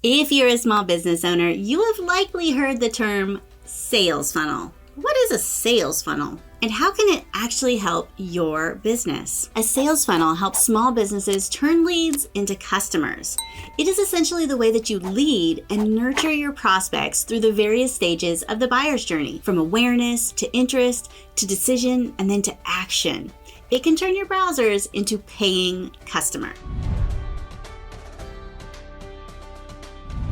If you're a small business owner, you have likely heard the term sales funnel. What is a sales funnel? And how can it actually help your business? A sales funnel helps small businesses turn leads into customers. It is essentially the way that you lead and nurture your prospects through the various stages of the buyer's journey, from awareness to interest to decision and then to action. It can turn your browsers into paying customers.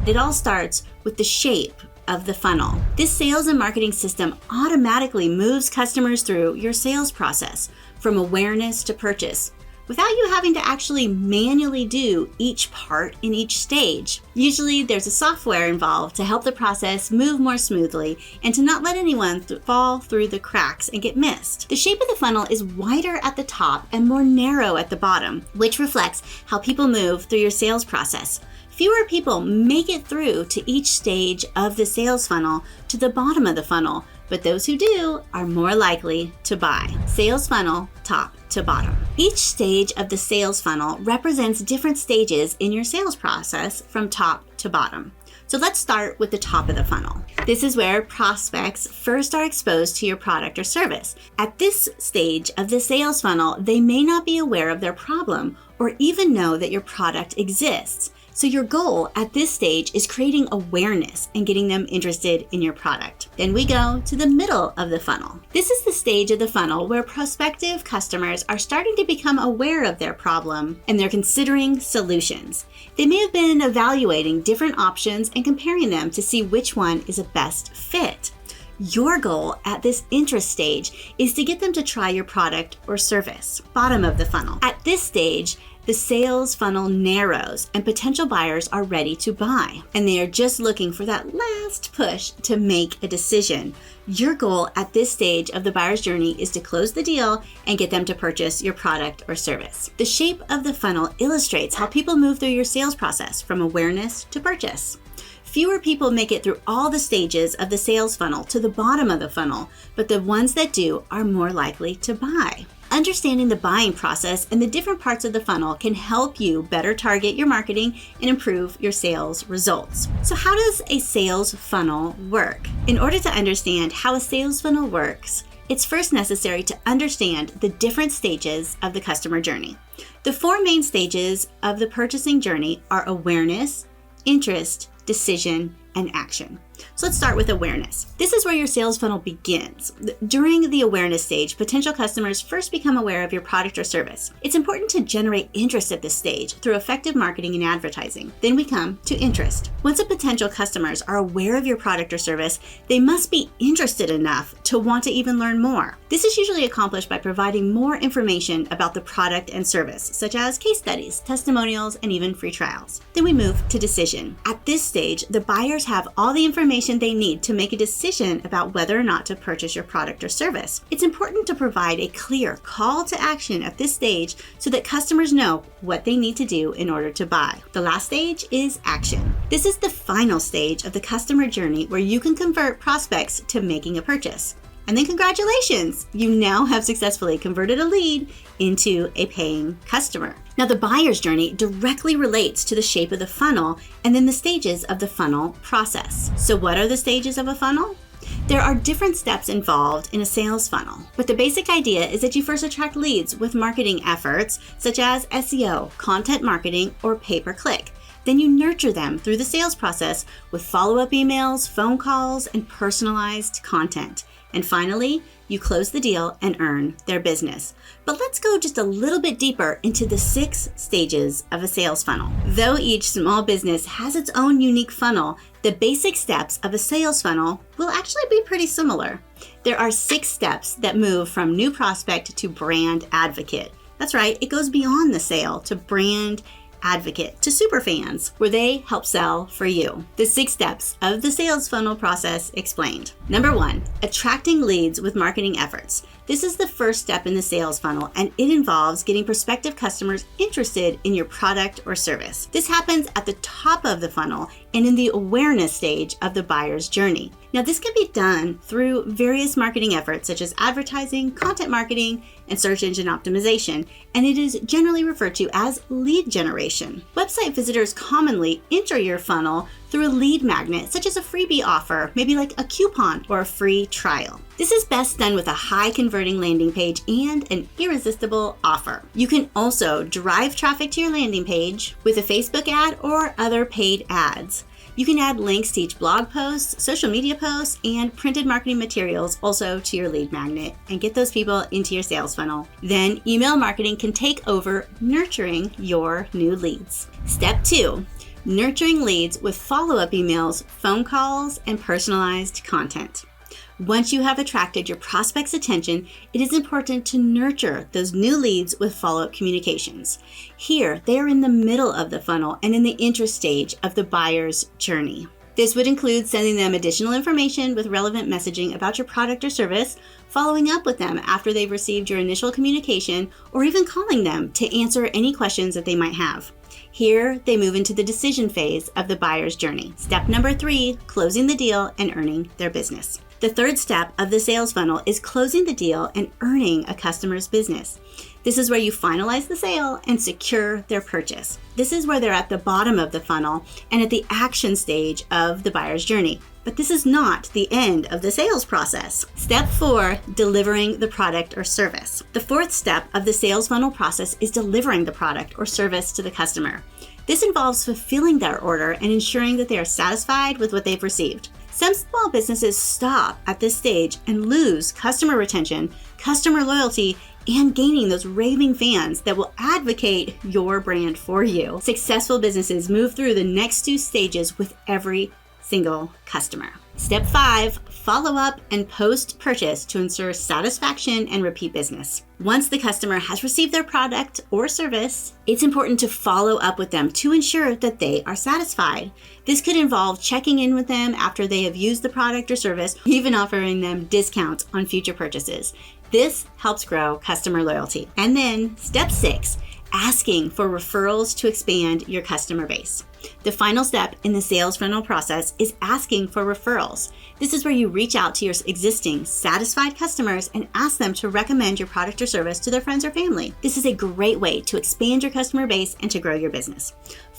It all starts with the shape of the funnel. This sales and marketing system automatically moves customers through your sales process, from awareness to purchase, without you having to actually manually do each part in each stage. Usually there's a software involved to help the process move more smoothly and to not let anyone fall through the cracks and get missed. The shape of the funnel is wider at the top and more narrow at the bottom, which reflects how people move through your sales process. Fewer people make it through to each stage of the sales funnel to the bottom of the funnel, but those who do are more likely to buy. Sales funnel, top to bottom. Each stage of the sales funnel represents different stages in your sales process from top to bottom. So let's start with the top of the funnel. This is where prospects first are exposed to your product or service. At this stage of the sales funnel, they may not be aware of their problem or even know that your product exists. So your goal at this stage is creating awareness and getting them interested in your product. Then we go to the middle of the funnel. This is the stage of the funnel where prospective customers are starting to become aware of their problem and they're considering solutions. They may have been evaluating different options and comparing them to see which one is a best fit. Your goal at this interest stage is to get them to try your product or service. Bottom of the funnel. At this stage, the sales funnel narrows and potential buyers are ready to buy, and they are just looking for that last push to make a decision. Your goal at this stage of the buyer's journey is to close the deal and get them to purchase your product or service. The shape of the funnel illustrates how people move through your sales process from awareness to purchase. Fewer people make it through all the stages of the sales funnel to the bottom of the funnel, but the ones that do are more likely to buy. Understanding the buying process and the different parts of the funnel can help you better target your marketing and improve your sales results. So how does a sales funnel work? In order to understand how a sales funnel works, it's first necessary to understand the different stages of the customer journey. The four main stages of the purchasing journey are awareness, interest, decision, and action. So let's start with awareness. This is where your sales funnel begins. During the awareness stage, potential customers first become aware of your product or service. It's important to generate interest at this stage through effective marketing and advertising. Then we come to interest. Once the potential customers are aware of your product or service, they must be interested enough to want to even learn more. This is usually accomplished by providing more information about the product and service, such as case studies, testimonials, and even free trials. Then we move to decision. At this stage, the buyers have all the information they need to make a decision about whether or not to purchase your product or service. It's important to provide a clear call to action at this stage so that customers know what they need to do in order to buy. The last stage is action. This is the final stage of the customer journey where you can convert prospects to making a purchase. And then congratulations, you now have successfully converted a lead into a paying customer. Now the buyer's journey directly relates to the shape of the funnel and then the stages of the funnel process. So what are the stages of a funnel? There are different steps involved in a sales funnel, but the basic idea is that you first attract leads with marketing efforts such as SEO, content marketing, or pay-per-click. Then you nurture them through the sales process with follow-up emails, phone calls, and personalized content. And finally, you close the deal and earn their business. But let's go just a little bit deeper into the 6 stages of a sales funnel. Though each small business has its own unique funnel, the basic steps of a sales funnel will actually be pretty similar. There are 6 steps that move from new prospect to brand advocate. That's right, it goes beyond the sale to brand advocate to superfans, where they help sell for you. The 6 steps of the sales funnel process explained. Number 1, attracting leads with marketing efforts. This is the first step in the sales funnel, and it involves getting prospective customers interested in your product or service. This happens at the top of the funnel and in the awareness stage of the buyer's journey. Now, this can be done through various marketing efforts such as advertising, content marketing, and search engine optimization, and it is generally referred to as lead generation. Website visitors commonly enter your funnel through a lead magnet, such as a freebie offer, maybe like a coupon or a free trial. This is best done with a high converting landing page and an irresistible offer. You can also drive traffic to your landing page with a Facebook ad or other paid ads. You can add links to each blog post, social media posts, and printed marketing materials also to your lead magnet and get those people into your sales funnel. Then email marketing can take over nurturing your new leads. Step 2, nurturing leads with follow-up emails, phone calls, and personalized content. Once you have attracted your prospect's attention, it is important to nurture those new leads with follow-up communications. Here, they are in the middle of the funnel and in the interest stage of the buyer's journey. This would include sending them additional information with relevant messaging about your product or service, following up with them after they've received your initial communication, or even calling them to answer any questions that they might have. Here, they move into the decision phase of the buyer's journey. Step number 3, closing the deal and earning their business. The third step of the sales funnel is closing the deal and earning a customer's business. This is where you finalize the sale and secure their purchase. This is where they're at the bottom of the funnel and at the action stage of the buyer's journey. But this is not the end of the sales process. Step 4, delivering the product or service. The fourth step of the sales funnel process is delivering the product or service to the customer. This involves fulfilling their order and ensuring that they are satisfied with what they've received. Some small businesses stop at this stage and lose customer retention, customer loyalty, and gaining those raving fans that will advocate your brand for you. Successful businesses move through the next 2 stages with every single customer. Step 5, follow up and post-purchase to ensure satisfaction and repeat business. Once the customer has received their product or service, it's important to follow up with them to ensure that they are satisfied. This could involve checking in with them after they have used the product or service, even offering them discounts on future purchases. This helps grow customer loyalty. And then step 6, asking for referrals to expand your customer base. The final step in the sales funnel process is asking for referrals. This is where you reach out to your existing satisfied customers and ask them to recommend your product or service to their friends or family. This is a great way to expand your customer base and to grow your business.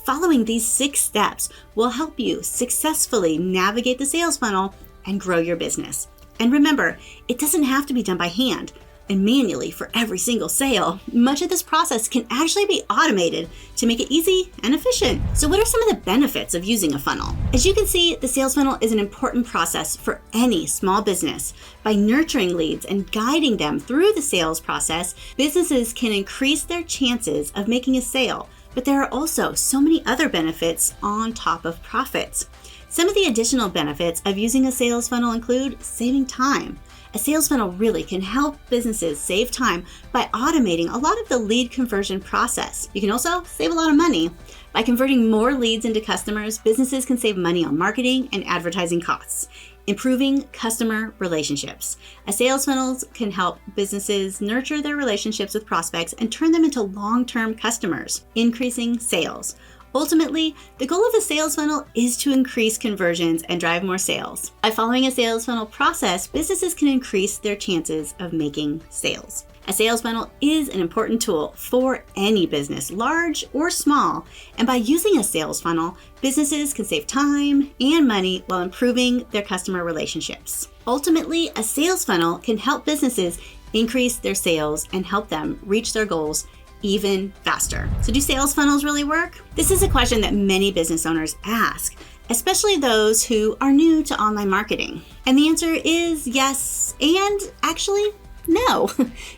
Following these 6 steps will help you successfully navigate the sales funnel and grow your business. And remember, it doesn't have to be done by hand and manually for every single sale. Much of this process can actually be automated to make it easy and efficient. So what are some of the benefits of using a funnel? As you can see, the sales funnel is an important process for any small business. By nurturing leads and guiding them through the sales process, businesses can increase their chances of making a sale. But there are also so many other benefits on top of profits. Some of the additional benefits of using a sales funnel include saving time. A sales funnel really can help businesses save time by automating a lot of the lead conversion process. You can also save a lot of money. By converting more leads into customers, businesses can save money on marketing and advertising costs, improving customer relationships. A sales funnel can help businesses nurture their relationships with prospects and turn them into long-term customers, increasing sales. Ultimately, the goal of a sales funnel is to increase conversions and drive more sales. By following a sales funnel process, businesses can increase their chances of making sales. A sales funnel is an important tool for any business, large or small. And by using a sales funnel, businesses can save time and money while improving their customer relationships. Ultimately, a sales funnel can help businesses increase their sales and help them reach their goals even faster. So do sales funnels really work? This is a question that many business owners ask, especially those who are new to online marketing. And the answer is yes, and actually no.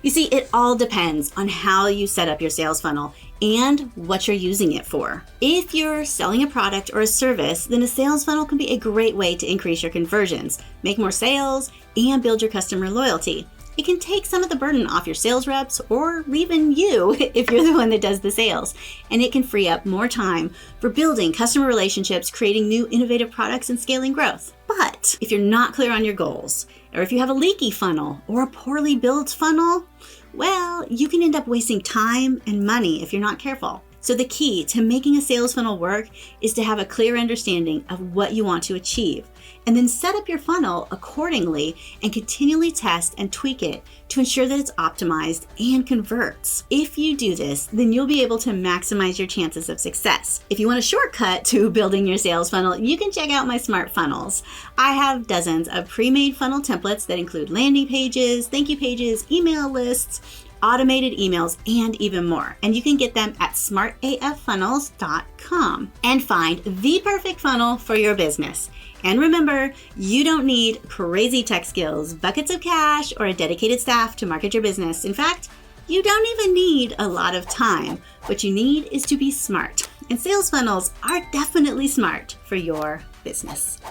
You see, it all depends on how you set up your sales funnel and what you're using it for. If you're selling a product or a service, then a sales funnel can be a great way to increase your conversions, make more sales, and build your customer loyalty. It can take some of the burden off your sales reps or even you if you're the one that does the sales. And it can free up more time for building customer relationships, creating new innovative products, and scaling growth. But But if you're not clear on your goals, or if you have a leaky funnel or a poorly built funnel, well, you can end up wasting time and money if you're not careful. So the key to making a sales funnel work is to have a clear understanding of what you want to achieve, and then set up your funnel accordingly and continually test and tweak it to ensure that it's optimized and converts. If you do this, then you'll be able to maximize your chances of success. If you want a shortcut to building your sales funnel, you can check out my Smart Funnels. I have dozens of pre-made funnel templates that include landing pages, thank you pages, email lists, automated emails, and even more. And you can get them at smartaffunnels.com and find the perfect funnel for your business. And remember, you don't need crazy tech skills, buckets of cash, or a dedicated staff to market your business. In fact, you don't even need a lot of time. What you need is to be smart. And sales funnels are definitely smart for your business.